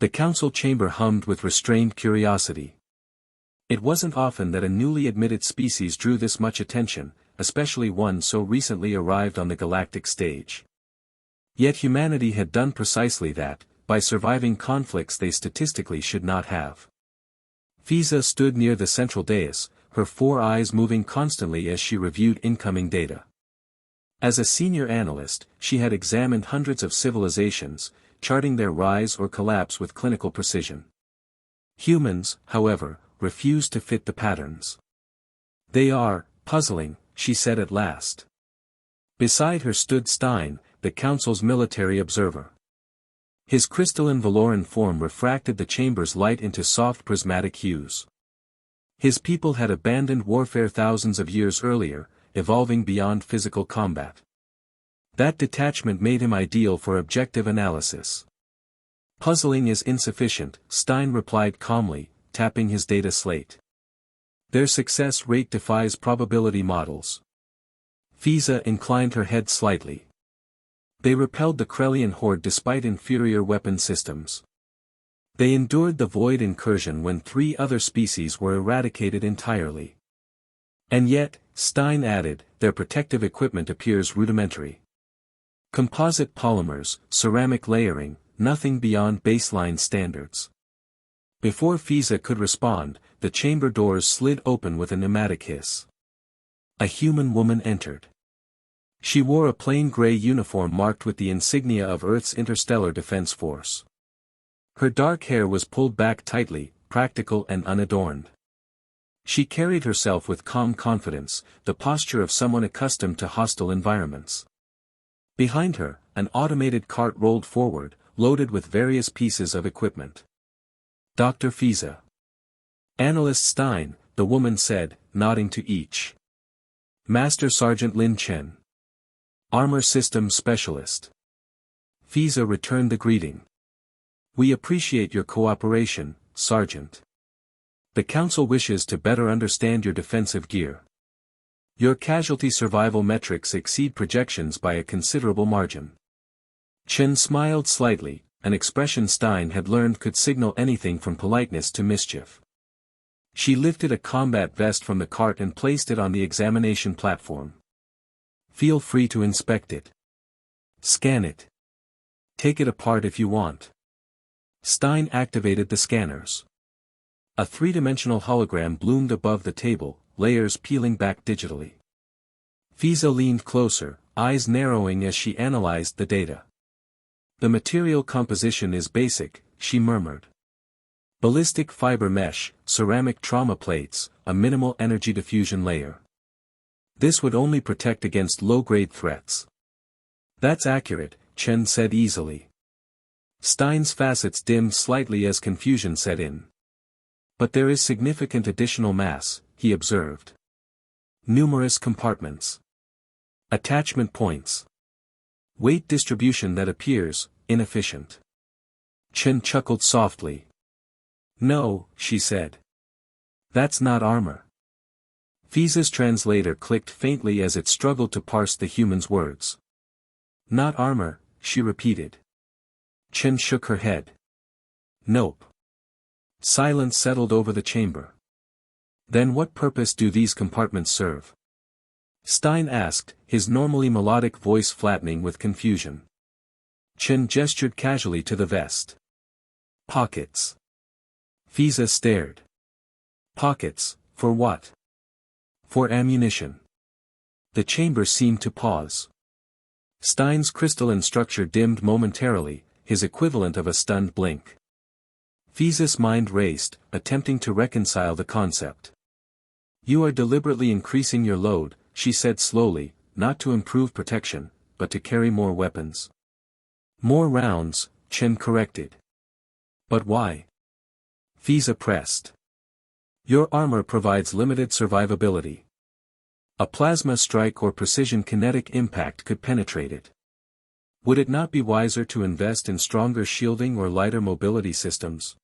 The council chamber hummed with restrained curiosity. It wasn't often that a newly admitted species drew this much attention, especially one so recently arrived on the galactic stage. Yet humanity had done precisely that, by surviving conflicts they statistically should not have. Fiza stood near the central dais, her 4 eyes moving constantly as she reviewed incoming data. As a senior analyst, she had examined hundreds of civilizations, charting their rise or collapse with clinical precision. Humans, however, refused to fit the patterns. "They are puzzling," she said at last. Beside her stood Stein, the council's military observer. His crystalline Valoran form refracted the chamber's light into soft prismatic hues. His people had abandoned warfare thousands of years earlier, evolving beyond physical combat. That detachment made him ideal for objective analysis. "Puzzling is insufficient," Stein replied calmly, tapping his data slate. "Their success rate defies probability models." Fiza inclined her head slightly. "They repelled the Krellian horde despite inferior weapon systems. They endured the void incursion when 3 other species were eradicated entirely. And yet," Stein added, "their protective equipment appears rudimentary. Composite polymers, ceramic layering, nothing beyond baseline standards." Before Fiza could respond, the chamber doors slid open with a pneumatic hiss. A human woman entered. She wore a plain gray uniform marked with the insignia of Earth's Interstellar Defense Force. Her dark hair was pulled back tightly, practical and unadorned. She carried herself with calm confidence, the posture of someone accustomed to hostile environments. Behind her, an automated cart rolled forward, loaded with various pieces of equipment. "Dr. Fiza." "Analyst Stein," the woman said, nodding to each. "Master Sergeant Lin Chen. Armor Systems Specialist." Fiza returned the greeting. "We appreciate your cooperation, Sergeant. The Council wishes to better understand your defensive gear. Your casualty survival metrics exceed projections by a considerable margin." Chen smiled slightly, an expression Stein had learned could signal anything from politeness to mischief. She lifted a combat vest from the cart and placed it on the examination platform. "Feel free to inspect it. Scan it. Take it apart if you want." Stein activated the scanners. A 3-dimensional hologram bloomed above the table, layers peeling back digitally. Fiza leaned closer, eyes narrowing as she analyzed the data. "The material composition is basic," she murmured. "Ballistic fiber mesh, ceramic trauma plates, a minimal energy diffusion layer. This would only protect against low-grade threats." "That's accurate," Chen said easily. Stein's facets dimmed slightly as confusion set in. "But there is significant additional mass," he observed. "Numerous compartments. Attachment points. Weight distribution that appears inefficient." Chen chuckled softly. "No," she said. "That's not armor." Fiza's translator clicked faintly as it struggled to parse the human's words. "Not armor," she repeated. Chen shook her head. "Nope." Silence settled over the chamber. "Then what purpose do these compartments serve?" Stein asked, his normally melodic voice flattening with confusion. Chen gestured casually to the vest. "Pockets." Fiza stared. "Pockets, for what?" "For ammunition." The chamber seemed to pause. Stein's crystalline structure dimmed momentarily, his equivalent of a stunned blink. Fiza's mind raced, attempting to reconcile the concept. "You are deliberately increasing your load," she said slowly, "not to improve protection, but to carry more weapons." "More rounds," Chen corrected. "But why?" Fiza pressed. "Your armor provides limited survivability. A plasma strike or precision kinetic impact could penetrate it. Would it not be wiser to invest in stronger shielding or lighter mobility systems?"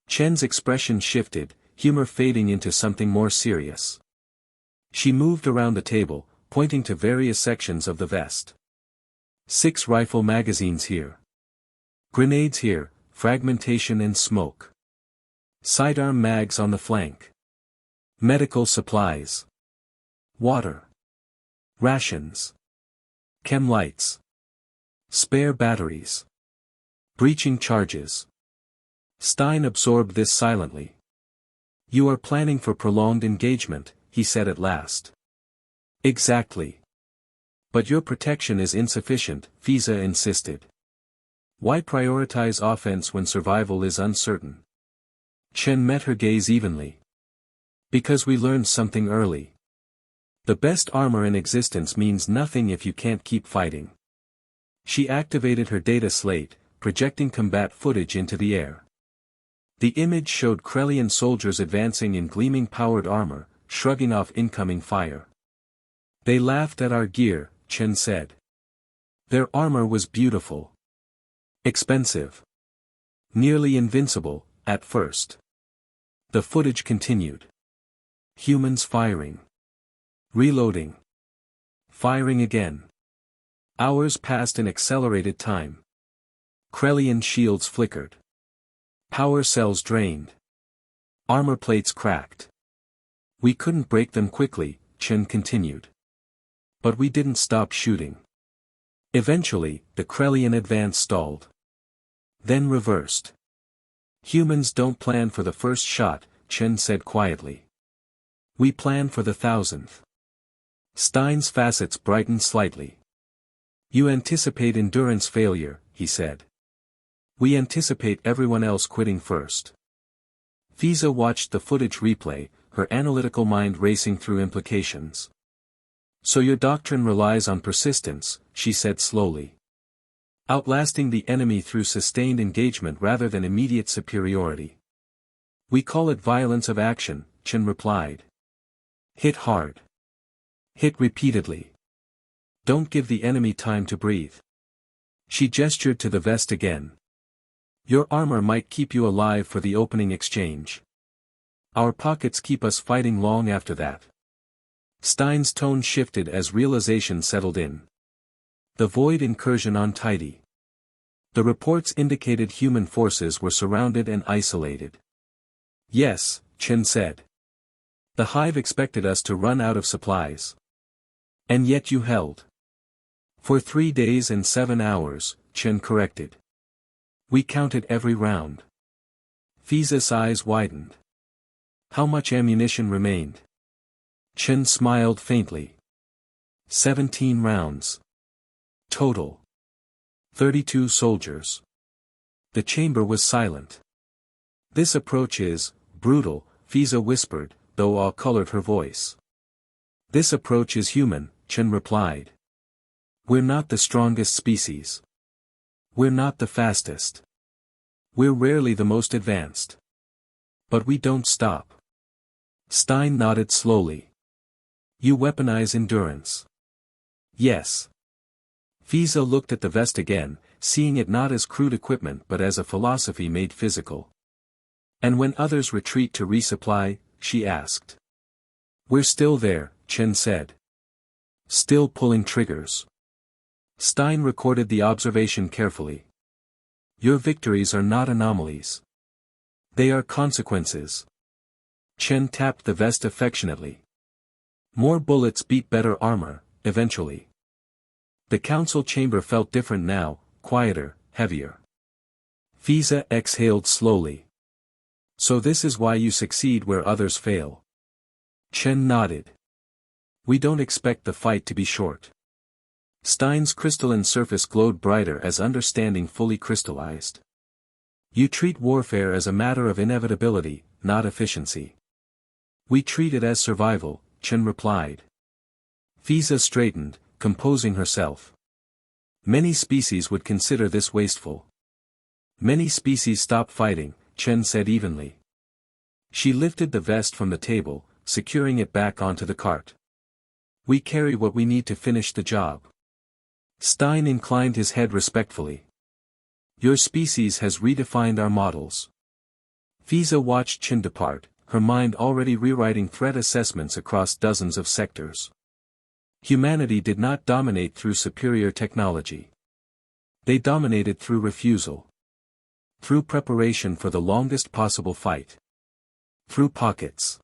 Chen's expression shifted, humor fading into something more serious. She moved around the table, pointing to various sections of the vest. 6 rifle magazines here. Grenades here, fragmentation and smoke. Sidearm mags on the flank. Medical supplies. Water. Rations. Chem lights. Spare batteries. Breaching charges. Stein absorbed this silently. "You are planning for prolonged engagement," he said at last. "Exactly. But your protection is insufficient," Fiza insisted. "Why prioritize offense when survival is uncertain?" Chen met her gaze evenly. "Because we learned something early. The best armor in existence means nothing if you can't keep fighting." She activated her data slate, projecting combat footage into the air. The image showed Krellian soldiers advancing in gleaming powered armor, shrugging off incoming fire. "They laughed at our gear," Chen said. "Their armor was beautiful. Expensive. Nearly invincible, at first." The footage continued. Humans firing. Reloading. Firing again. Hours passed in accelerated time. Krellian shields flickered. Power cells drained. Armor plates cracked. "We couldn't break them quickly," Chen continued. "But we didn't stop shooting. Eventually, the Krellian advance stalled. Then reversed." "Humans don't plan for the first shot," Chen said quietly. "We plan for the 1,000th. Stein's facets brightened slightly. "You anticipate endurance failure," he said. "We anticipate everyone else quitting first." Fiza watched the footage replay, her analytical mind racing through implications. "So your doctrine relies on persistence," she said slowly. "Outlasting the enemy through sustained engagement rather than immediate superiority." "We call it violence of action," Chen replied. "Hit hard. Hit repeatedly. Don't give the enemy time to breathe." She gestured to the vest again. "Your armor might keep you alive for the opening exchange. Our pockets keep us fighting long after that." Stein's tone shifted as realization settled in. The void incursion on Tidy. The reports indicated human forces were surrounded and isolated. "Yes," Chen said. "The hive expected us to run out of supplies. And yet you held." "For 3 days and 7 hours, Chen corrected. "We counted every round." Fiza's eyes widened. "How much ammunition remained?" Chen smiled faintly. 17 rounds. Total. 32 soldiers. The chamber was silent. "This approach is brutal," Fiza whispered, though awe colored her voice. "This approach is human," Chen replied. "We're not the strongest species. We're not the fastest. We're rarely the most advanced. But we don't stop." Stein nodded slowly. "You weaponize endurance." "Yes." Fiza looked at the vest again, seeing it not as crude equipment but as a philosophy made physical. "And when others retreat to resupply?" she asked. "We're still there," Chen said. "Still pulling triggers." Stein recorded the observation carefully. "Your victories are not anomalies. They are consequences." Chen tapped the vest affectionately. "More bullets beat better armor, eventually." The council chamber felt different now, quieter, heavier. Fiza exhaled slowly. "So this is why you succeed where others fail." Chen nodded. "We don't expect the fight to be short." Stein's crystalline surface glowed brighter as understanding fully crystallized. "You treat warfare as a matter of inevitability, not efficiency." "We treat it as survival," Chen replied. Fiza straightened, composing herself. "Many species would consider this wasteful." "Many species stop fighting," Chen said evenly. She lifted the vest from the table, securing it back onto the cart. "We carry what we need to finish the job." Stein inclined his head respectfully. "Your species has redefined our models." Fiza watched Chen depart, her mind already rewriting threat assessments across dozens of sectors. Humanity did not dominate through superior technology. They dominated through refusal. Through preparation for the longest possible fight. Through pockets.